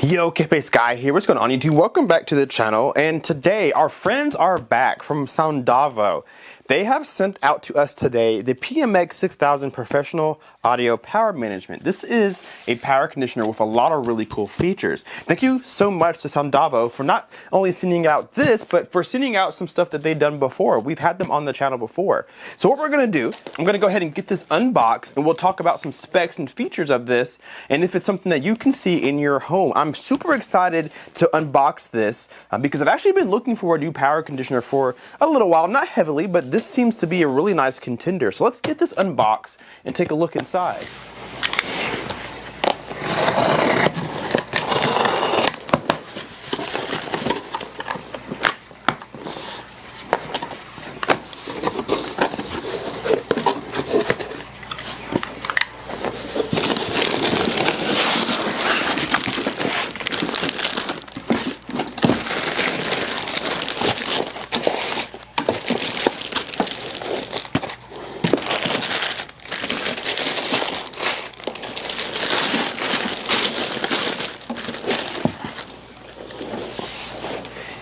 Yo, Kid-Based Guy here. What's going on, YouTube? Welcome back to the channel. And today, our friends are back from Soundavo. They have sent out to us today the PMX 6000 Professional Audio Power Management. This is a power conditioner with a lot of really cool features. Thank you so much to Soundavo for not only sending out this, but for sending out some stuff that they've done before. We've had them on the channel before. So what we're going to do, I'm going to go ahead and get this unboxed, and we'll talk about some specs and features of this, and if it's something that you can see in your home. I'm super excited to unbox this because I've actually been looking for a new power conditioner for a little while, not heavily, but this seems to be a really nice contender. So let's get this unboxed and take a look inside.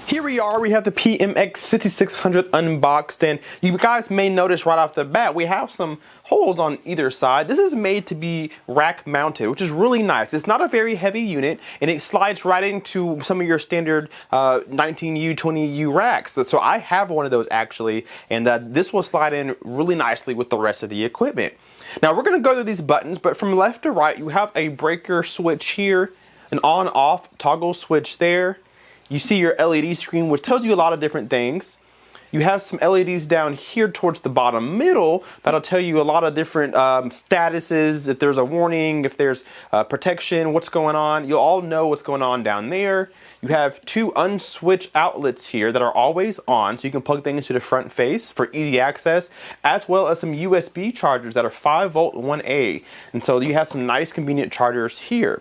Here we are, we have the PMX 6600 unboxed, and you guys may notice right off the bat we have some holes on either side. This is made to be rack mounted, which is really nice. It's not a very heavy unit, and it slides right into some of your standard 19U, 20U racks. So I have one of those actually, and this will slide in really nicely with the rest of the equipment. Now we're going to go through these buttons, but from left to right you have a breaker switch here, an on-off toggle switch there. You see your LED screen, which tells you a lot of different things. You have some LEDs down here towards the bottom middle that'll tell you a lot of different statuses, if there's a warning, if there's protection, what's going on. You'll all know what's going on down there. You have two unswitched outlets here that are always on, so you can plug things to the front face for easy access, as well as some USB chargers that are 5 volt 1A. And so you have some nice convenient chargers here.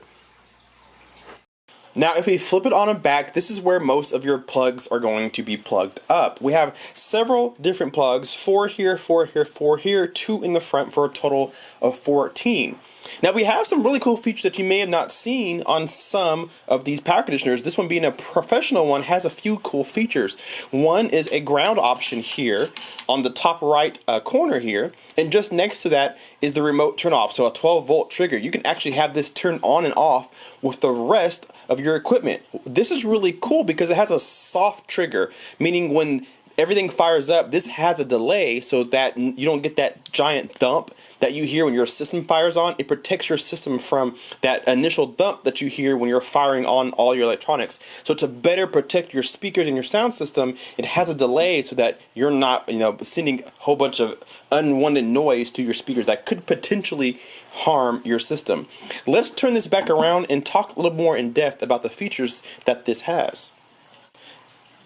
Now, if we flip it on a back, this is where most of your plugs are going to be plugged up. We have several different plugs, 4 here, 4 here, 4 here, 2 in the front for a total of 14. Now, we have some really cool features that you may have not seen on some of these power conditioners. This one being a professional one has a few cool features. One is a ground option here on the top right corner here, and just next to that is the remote turn off, so a 12 volt trigger. You can actually have this turn on and off with the rest of your equipment. This is really cool because it has a soft trigger, meaning when everything fires up, this has a delay so that you don't get that giant thump that you hear when your system fires on. It protects your system from that initial thump that you hear when you're firing on all your electronics. So to better protect your speakers and your sound system, it has a delay so that you're not, sending a whole bunch of unwanted noise to your speakers that could potentially harm your system. Let's turn this back around and talk a little more in depth about the features that this has.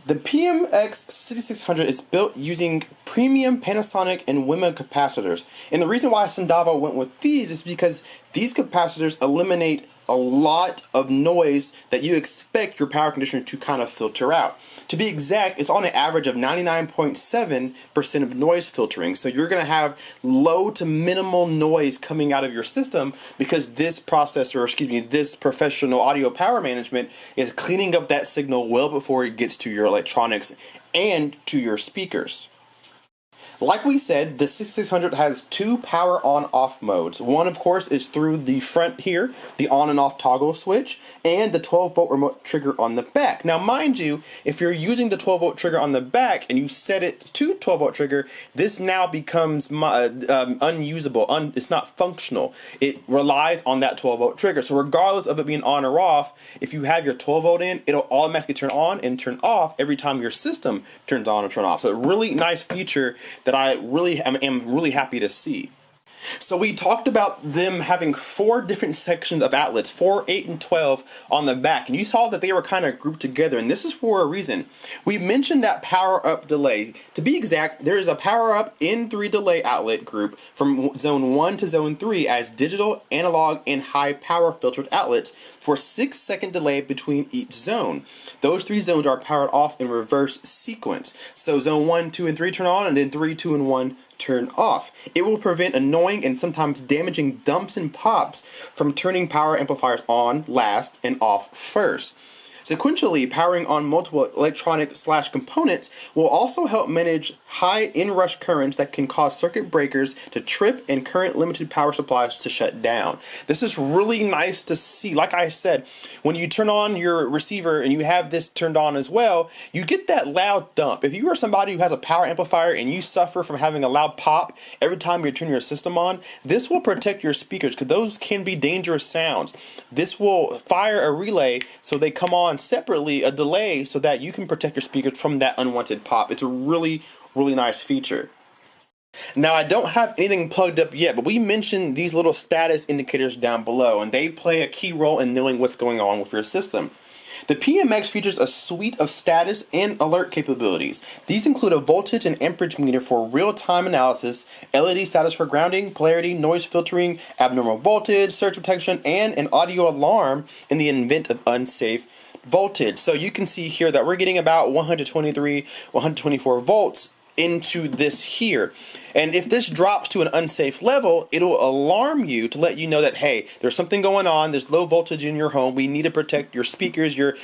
The PMX 6600 is built using premium Panasonic and WEMA capacitors. And the reason why Soundavo went with these is because these capacitors eliminate a lot of noise that you expect your power conditioner to kind of filter out. To be exact, it's on an average of 99.7% of noise filtering. So you're going to have low to minimal noise coming out of your system because this processor, or excuse me, this professional audio power management is cleaning up that signal well before it gets to your electronics and to your speakers. Like we said, the 6600 has 2 power on-off modes. One, of course, is through the front here, the on and off toggle switch, and the 12 volt remote trigger on the back. Now, mind you, if you're using the 12 volt trigger on the back and you set it to 12 volt trigger, this now becomes unusable. It's not functional. It relies on that 12 volt trigger. So regardless of it being on or off, if you have your 12 volt in, it'll automatically turn on and turn off every time your system turns on or turn off. So a really nice feature that I really am really happy to see. So we talked about them having 4 different sections of outlets, 4, 8, and 12 on the back, and you saw that they were kind of grouped together, and this is for a reason. We mentioned that power up delay. To be exact, there is a power up N3 delay outlet group from zone 1 to zone 3 as digital, analog, and high power filtered outlets for 6-second delay between each zone. Those 3 zones are powered off in reverse sequence. So zone 1, 2, and 3 turn on, and then 3, 2, and 1 turn off. It will prevent annoying and sometimes damaging dumps and pops from turning power amplifiers on last and off first. Sequentially, powering on multiple electronic/components will also help manage high inrush currents that can cause circuit breakers to trip and current limited power supplies to shut down. This is really nice to see. Like I said, when you turn on your receiver and you have this turned on as well, you get that loud thump. If you are somebody who has a power amplifier and you suffer from having a loud pop every time you turn your system on, this will protect your speakers because those can be dangerous sounds. This will fire a relay so they come on separately, a delay, so that you can protect your speakers from that unwanted pop. It's a really nice feature. Now, I don't have anything plugged up yet, but we mentioned these little status indicators down below, and they play a key role in knowing what's going on with your system. The PMX features a suite of status and alert capabilities. These include a voltage and amperage meter for real-time analysis, LED status for grounding, polarity, noise filtering, abnormal voltage, surge protection, and an audio alarm in the event of unsafe voltage. So you can see here that we're getting about 123, 124 volts into this here. And if this drops to an unsafe level, it'll alarm you to let you know that, hey, there's something going on, there's low voltage in your home, we need to protect your speakers, your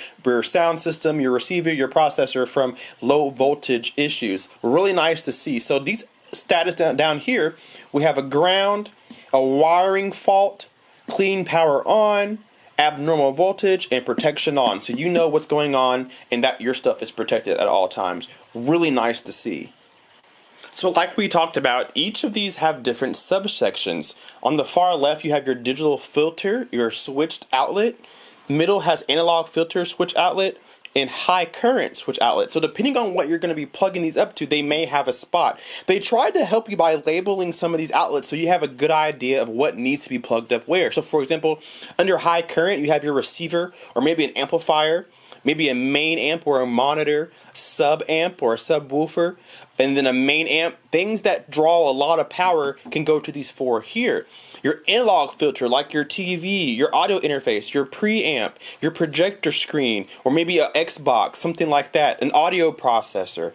sound system, your receiver, your processor from low voltage issues. Really nice to see. So these status down here, we have a ground, a wiring fault, clean power on, abnormal voltage, and protection on. So you know what's going on and that your stuff is protected at all times. Really nice to see. So like we talked about, each of these have different subsections. On the far left, you have your digital filter, your switched outlet. Middle has analog filter switch outlet and high current switch outlet. So depending on what you're going to be plugging these up to, they may have a spot. They tried to help you by labeling some of these outlets so you have a good idea of what needs to be plugged up where. So for example, under high current, you have your receiver or maybe an amplifier, maybe a main amp or a monitor, sub amp or a subwoofer, and then a main amp. Things that draw a lot of power can go to these four here. Your analog filter, like your TV, your audio interface, your preamp, your projector screen, or maybe an Xbox, something like that, an audio processor,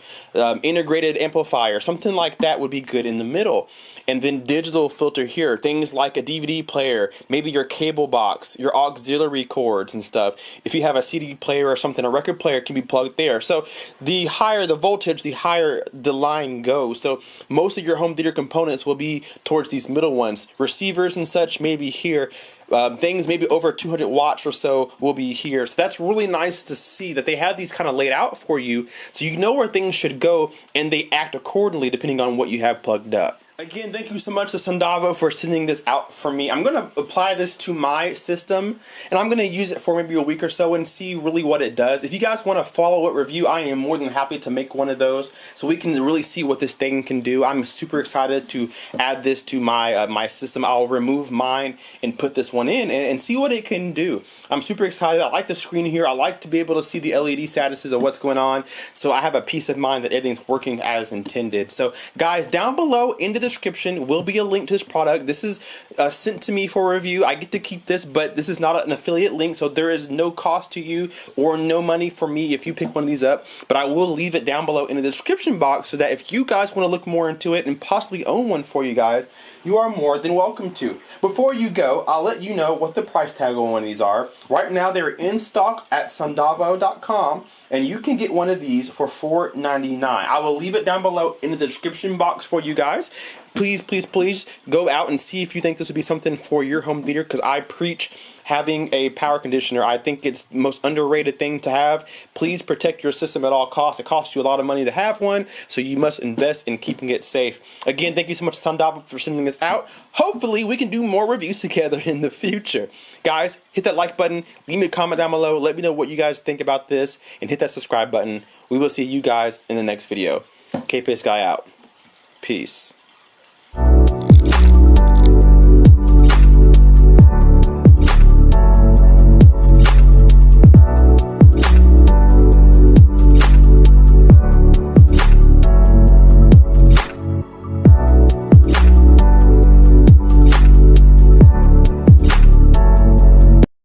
integrated amplifier, something like that would be good in the middle. And then digital filter here, things like a DVD player, maybe your cable box, your auxiliary cords and stuff. If you have a CD player or something, a record player can be plugged there. So the higher the voltage, the higher the line goes. So most of your home theater components will be towards these middle ones. Receivers and such maybe here. Things maybe over 200 watts or so will be here. So that's really nice to see that they have these kind of laid out for you so you know where things should go and they act accordingly depending on what you have plugged up. Again, thank you so much to Soundavo for sending this out for me. I'm going to apply this to my system, and I'm going to use it for maybe a week or so and see really what it does. If you guys want to follow it review, I am more than happy to make one of those so we can really see what this thing can do. I'm super excited to add this to my my system. I'll remove mine and put this one in and see what it can do. I'm super excited. I like the screen here. I like to be able to see the LED statuses of what's going on, so I have a peace of mind that everything's working as intended. So guys, down below in the description will be a link to this product. This is sent to me for review. I get to keep this, but this is not an affiliate link, so there is no cost to you or no money for me if you pick one of these up, but I will leave it down below in the description box so that if you guys want to look more into it and possibly own one for you guys, you are more than welcome to. Before you go, I'll let you know what the price tag on one of these are. Right now they're in stock at Soundavo.com, and you can get one of these for $4.99. I will leave it down below in the description box for you guys. Please, please, please go out and see if you think this would be something for your home theater, because I preach having a power conditioner. I think it's the most underrated thing to have. Please protect your system at all costs. It costs you a lot of money to have one, so you must invest in keeping it safe. Again, thank you so much to Soundavo for sending this out. Hopefully, we can do more reviews together in the future. Guys, hit that like button, leave me a comment down below, let me know what you guys think about this, and hit that subscribe button. We will see you guys in the next video. K-Pace Guy out. Peace.